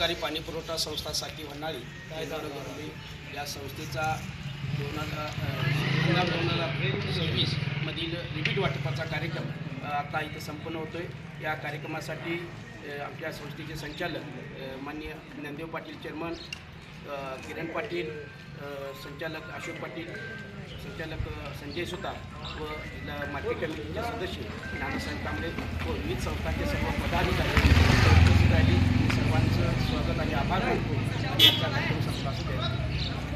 सहकारी पाणी पुरवठा संस्था साकी वन्हाळी या संस्थेचा 2026 मधील रिपीट वाटपाचा कार्यक्रम आता इथं संपन्न होतोय। या कार्यक्रमासाठी आपल्या संस्थेचे संचालक माननीय ज्ञानदेव पाटील चेअरमन, किरण पाटील संचालक, अशोक पाटील संचालक, संजय सुतार व मार्केट कमिटीचे सदस्य नानासाहेब कांबळे व विविध संस्थांचे सर्व पदाधिकारी उपस्थित राहिले। सर्वांचं स्वागत आणि आभार मानतो आणि याचा कार्यक्रम संपला असेल।